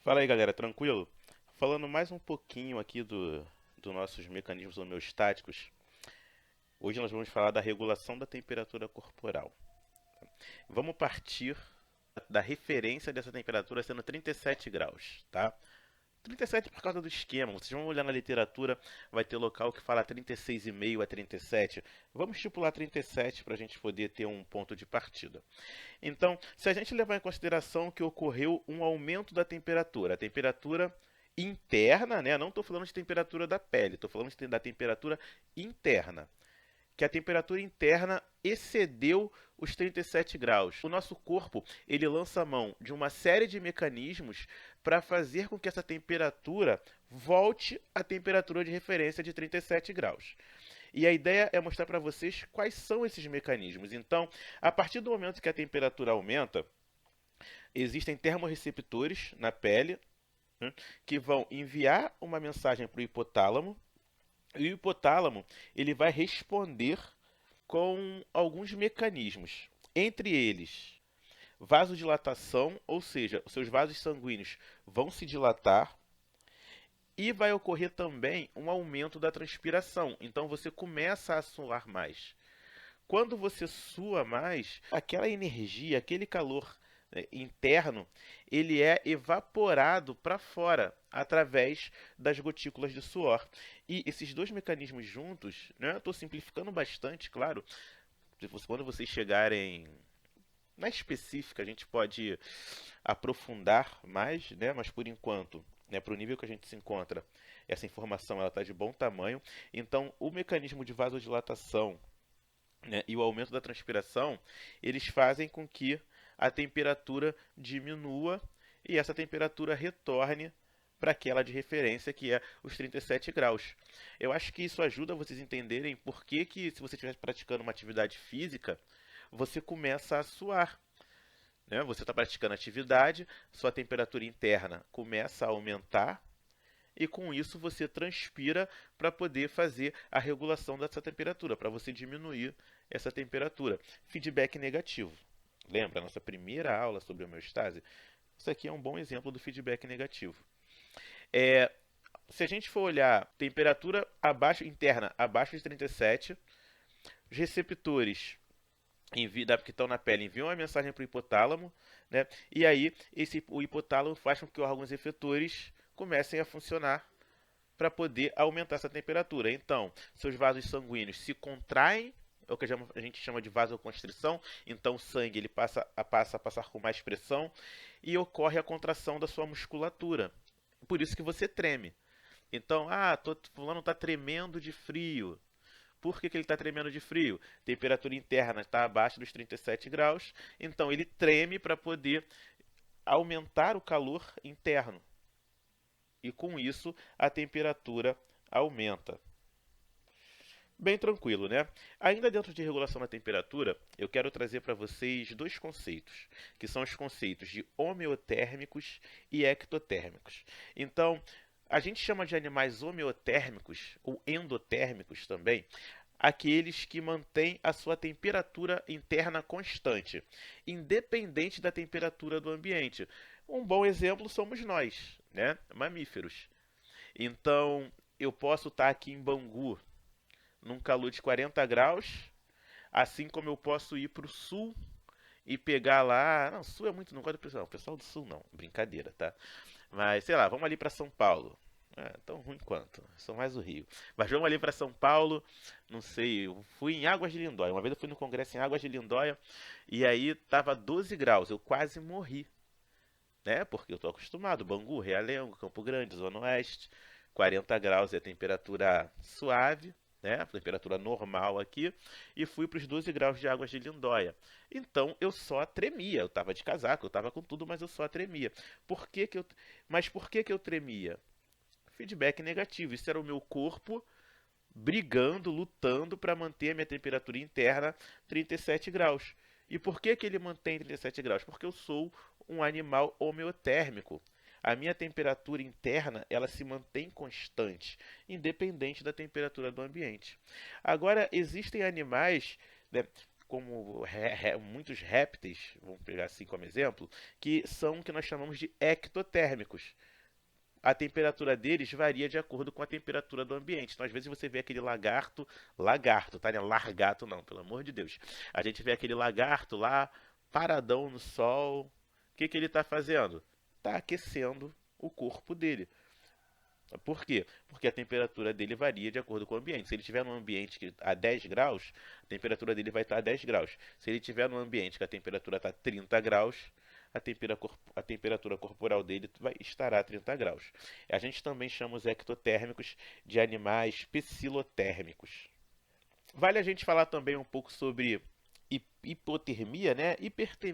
Fala aí, galera, tranquilo? Falando mais um pouquinho aqui dos nossos mecanismos homeostáticos, hoje nós vamos falar da regulação da temperatura corporal. Vamos partir da referência dessa temperatura sendo 37 graus, tá? 37 por causa do esquema. Vocês vão olhar na literatura, vai ter local que fala 36,5 a 37. Vamos estipular 37 para a gente poder ter um ponto de partida. Então, se a gente levar em consideração que ocorreu um aumento da temperatura, a temperatura interna, né? Não estou falando de temperatura da pele, estou falando da temperatura interna, que a temperatura interna excedeu os 37 graus. O nosso corpo, ele lança a mão de uma série de mecanismos para fazer com que essa temperatura volte à temperatura de referência de 37 graus. E a ideia é mostrar para vocês quais são esses mecanismos. Então, a partir do momento que a temperatura aumenta, existem termorreceptores na pele, né, que vão enviar uma mensagem para o hipotálamo, e o hipotálamo ele vai responder com alguns mecanismos. Entre eles, vasodilatação, ou seja, os seus vasos sanguíneos vão se dilatar, e vai ocorrer também um aumento da transpiração. Então você começa a suar mais. Quando você sua mais, aquela energia, aquele calor, né, interno, ele é evaporado para fora através das gotículas de suor. E esses dois mecanismos juntos, né, estou simplificando bastante, claro. Quando vocês chegarem na específica, a gente pode aprofundar mais, né, mas por enquanto, né, para o nível que a gente se encontra, essa informação ela está de bom tamanho. Então, o mecanismo de vasodilatação, né, e o aumento da transpiração, eles fazem com que a temperatura diminua e essa temperatura retorne para aquela de referência que é os 37 graus. Eu acho que isso ajuda vocês a entenderem por que se você estiver praticando uma atividade física, você começa a suar. Né? Você está praticando atividade, sua temperatura interna começa a aumentar e com isso você transpira para poder fazer a regulação dessa temperatura, para você diminuir essa temperatura. Feedback negativo. Lembra a nossa primeira aula sobre homeostase? Isso aqui é um bom exemplo do feedback negativo. É, se a gente for olhar temperatura abaixo, interna abaixo de 37, os receptores que estão na pele enviam uma mensagem para o hipotálamo, né? E aí o hipotálamo faz com que os órgãos efetores comecem a funcionar para poder aumentar essa temperatura. Então, seus vasos sanguíneos se contraem, é o que a gente chama de vasoconstrição. Então, o sangue ele passa a passar com mais pressão e ocorre a contração da sua musculatura. Por isso que você treme. Então, fulano está tremendo de frio. Por que ele está tremendo de frio? Temperatura interna está abaixo dos 37 graus, então ele treme para poder aumentar o calor interno. E com isso a temperatura aumenta. Bem tranquilo, né? Ainda dentro de regulação da temperatura, eu quero trazer para vocês dois conceitos, que são os conceitos de homeotérmicos e ectotérmicos. Então, a gente chama de animais homeotérmicos, ou endotérmicos também, aqueles que mantêm a sua temperatura interna constante, independente da temperatura do ambiente. Um bom exemplo somos nós, né? Mamíferos. Então, eu posso estar aqui em Bangu, num calor de 40 graus, assim como eu posso ir para o sul e pegar lá. Não, sul é muito. Não gosto do pessoal. O pessoal do sul não, brincadeira, tá? Mas sei lá, vamos ali para São Paulo. Tão ruim quanto. Sou mais o Rio. Mas vamos ali para São Paulo. Não sei, eu fui em Águas de Lindóia. Uma vez eu fui no congresso em Águas de Lindóia e aí tava 12 graus. Eu quase morri, né? Porque eu tô acostumado. Bangu, Realengo, Campo Grande, Zona Oeste. 40 graus é a temperatura suave, né? A temperatura normal aqui. E fui para os 12 graus de Águas de Lindóia. Então eu só tremia. Eu tava de casaco, eu tava com tudo, mas eu só tremia. Mas por que eu tremia? Feedback negativo. Isso era o meu corpo brigando, lutando para manter a minha temperatura interna 37 graus. E por que ele mantém 37 graus? Porque eu sou um animal homeotérmico. A minha temperatura interna ela se mantém constante, independente da temperatura do ambiente. Agora, existem animais, né, como muitos répteis, vamos pegar assim como exemplo, que são o que nós chamamos de ectotérmicos. A temperatura deles varia de acordo com a temperatura do ambiente. Então, às vezes você vê aquele lagarto, tá, né? Largato não, pelo amor de Deus. A gente vê aquele lagarto lá, paradão no sol. O que que ele está fazendo? Está aquecendo o corpo dele. Por quê? Porque a temperatura dele varia de acordo com o ambiente. Se ele estiver num ambiente que a 10 graus, a temperatura dele vai estar a 10 graus. Se ele estiver num ambiente que a temperatura está a 30 graus, a temperatura corporal dele estará a 30 graus. A gente também chama os ectotérmicos de animais pecilotérmicos. Vale a gente falar também um pouco sobre hipotermia, né?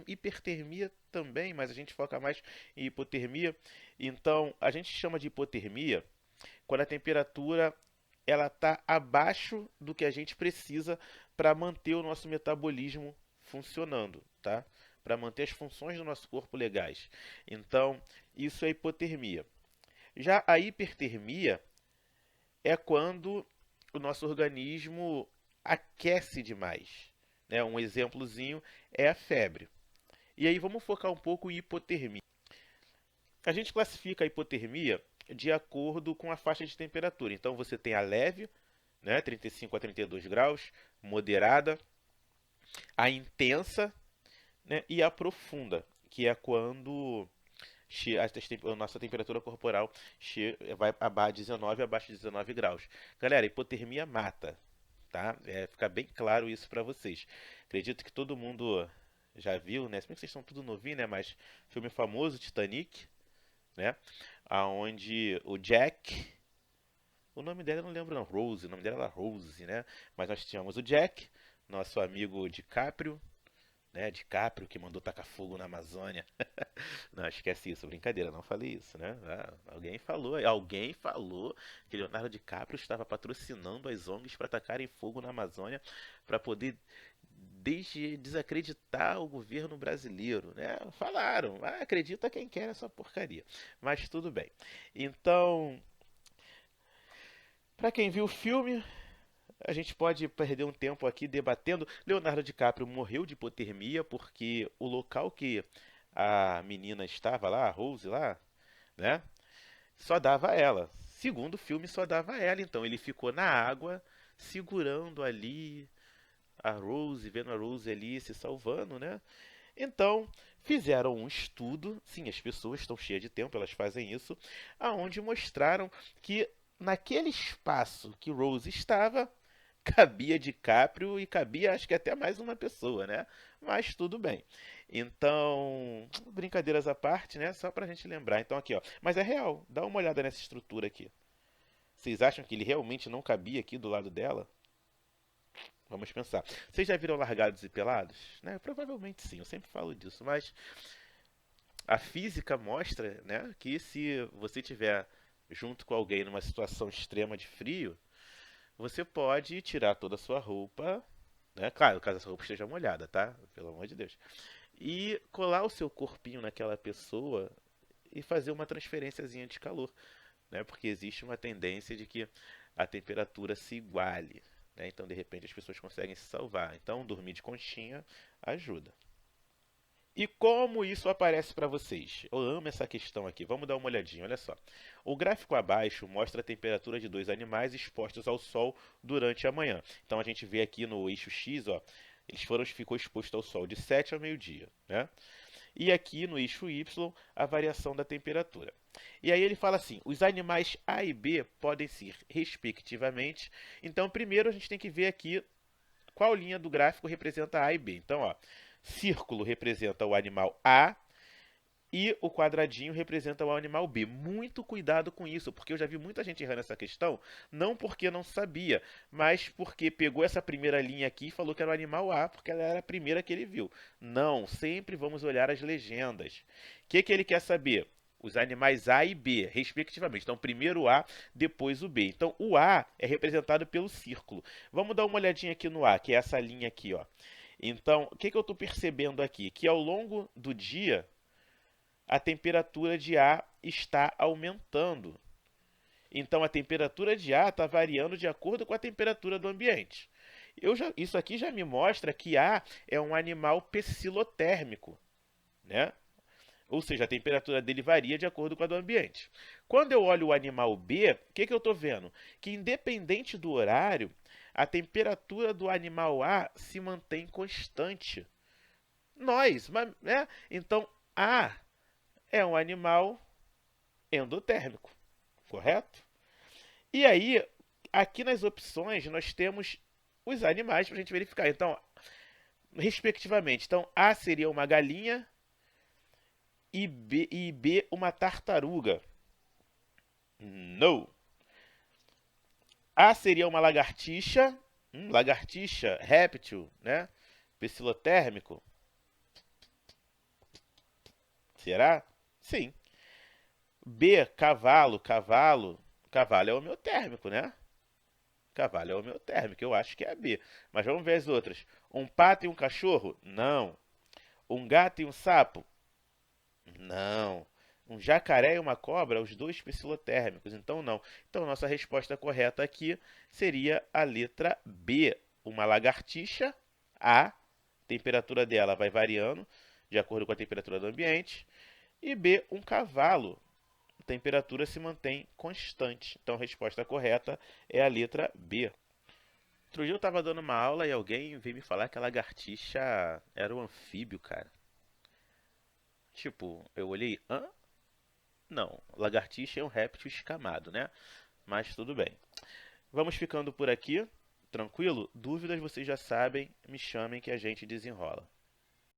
Hipertermia também, mas a gente foca mais em hipotermia. Então, a gente chama de hipotermia quando a temperatura ela está abaixo do que a gente precisa para manter o nosso metabolismo funcionando, tá? Para manter as funções do nosso corpo legais. Então, isso é hipotermia. Já a hipertermia é quando o nosso organismo aquece demais, né? Um exemplozinho é a febre. E aí vamos focar um pouco em hipotermia. A gente classifica a hipotermia de acordo com a faixa de temperatura. Então você tem a leve, né, 35 a 32 graus, moderada, a intensa, né, e a profunda, que é quando a nossa temperatura corporal vai abaixo de 19 graus. Galera, hipotermia mata, tá? Fica bem claro isso para vocês. Acredito que todo mundo já viu, né? Se bem que vocês estão tudo novinho, né? Mas filme famoso, Titanic, né? Aonde o Jack, o nome dela eu não lembro não, Rose, o nome dela era Rose, né? Mas nós tínhamos o Jack, nosso amigo DiCaprio, né? DiCaprio que mandou tacar fogo na Amazônia. Não, esquece isso, brincadeira, não falei isso, né? Alguém falou que Leonardo DiCaprio estava patrocinando as ONGs para tacarem fogo na Amazônia para poder desacreditar o governo brasileiro, né? Falaram, acredita quem quer essa porcaria. Mas tudo bem. Então, para quem viu o filme, a gente pode perder um tempo aqui debatendo. Leonardo DiCaprio morreu de hipotermia porque o local que a menina estava lá, a Rose lá, né? Só dava ela. Segundo o filme, só dava ela. Então ele ficou na água, segurando ali a Rose, vendo a Rose ali se salvando, né? Então fizeram um estudo. Sim, as pessoas estão cheias de tempo, elas fazem isso, aonde mostraram que naquele espaço que Rose estava cabia DiCaprio e cabia acho que até mais uma pessoa, né? Mas tudo bem. Então, brincadeiras à parte, né? Só pra gente lembrar. Então aqui, ó. Mas é real. Dá uma olhada nessa estrutura aqui. Vocês acham que ele realmente não cabia aqui do lado dela? Vamos pensar. Vocês já viram Largados e Pelados? Né? Provavelmente sim, eu sempre falo disso. Mas a física mostra, né, que se você tiver junto com alguém numa situação extrema de frio, você pode tirar toda a sua roupa, né? Claro, caso essa roupa esteja molhada, tá? Pelo amor de Deus. E colar o seu corpinho naquela pessoa e fazer uma transferênciazinha de calor, né? Porque existe uma tendência de que a temperatura se iguale, né? Então, de repente, as pessoas conseguem se salvar. Então, dormir de conchinha ajuda. E como isso aparece para vocês? Eu amo essa questão aqui. Vamos dar uma olhadinha, olha só. O gráfico abaixo mostra a temperatura de dois animais expostos ao sol durante a manhã. Então a gente vê aqui no eixo X, ó, ficou exposto ao sol de 7 ao meio-dia, né? E aqui no eixo Y, a variação da temperatura. E aí ele fala assim: os animais A e B podem ser, respectivamente. Então, primeiro a gente tem que ver aqui qual linha do gráfico representa A e B. Então, ó, círculo representa o animal A e o quadradinho representa o animal B. Muito cuidado com isso, porque eu já vi muita gente errando essa questão, não porque não sabia, mas porque pegou essa primeira linha aqui e falou que era o animal A, porque ela era a primeira que ele viu. Não, sempre vamos olhar as legendas. O que ele quer saber? Os animais A e B, respectivamente. Então, primeiro o A, depois o B. Então, o A é representado pelo círculo. Vamos dar uma olhadinha aqui no A, que é essa linha aqui, ó. Então, o que eu estou percebendo aqui? Que ao longo do dia, a temperatura de A está aumentando. Então, a temperatura de A está variando de acordo com a temperatura do ambiente. Isso aqui já me mostra que A é um animal psilotérmico, né? Ou seja, a temperatura dele varia de acordo com a do ambiente. Quando eu olho o animal B, o que eu estou vendo? Que independente do horário, a temperatura do animal A se mantém constante. Né? Então, A é um animal endotérmico, correto? E aí, aqui nas opções, nós temos os animais para a gente verificar. Então, respectivamente. Então, A seria uma galinha e B uma tartaruga. No. A seria uma lagartixa. Lagartixa, réptil, né? Psilotérmico. Será? Sim. B, cavalo, cavalo. Cavalo é homeotérmico, né? Cavalo é homeotérmico, eu acho que é a B. Mas vamos ver as outras. Um pato e um cachorro? Não. Um gato e um sapo? Não. Um jacaré e uma cobra? Os dois psilotérmicos, então não. Então nossa resposta correta aqui seria a letra B. Uma lagartixa, A, temperatura dela vai variando de acordo com a temperatura do ambiente. E B, um cavalo, a temperatura se mantém constante. Então a resposta correta é a letra B. Outro dia eu estava dando uma aula e alguém veio me falar que a lagartixa era um anfíbio, cara. Tipo, eu olhei, hã? Não, lagartixa é um réptil escamado, né? Mas tudo bem. Vamos ficando por aqui, tranquilo? Dúvidas vocês já sabem, me chamem que a gente desenrola.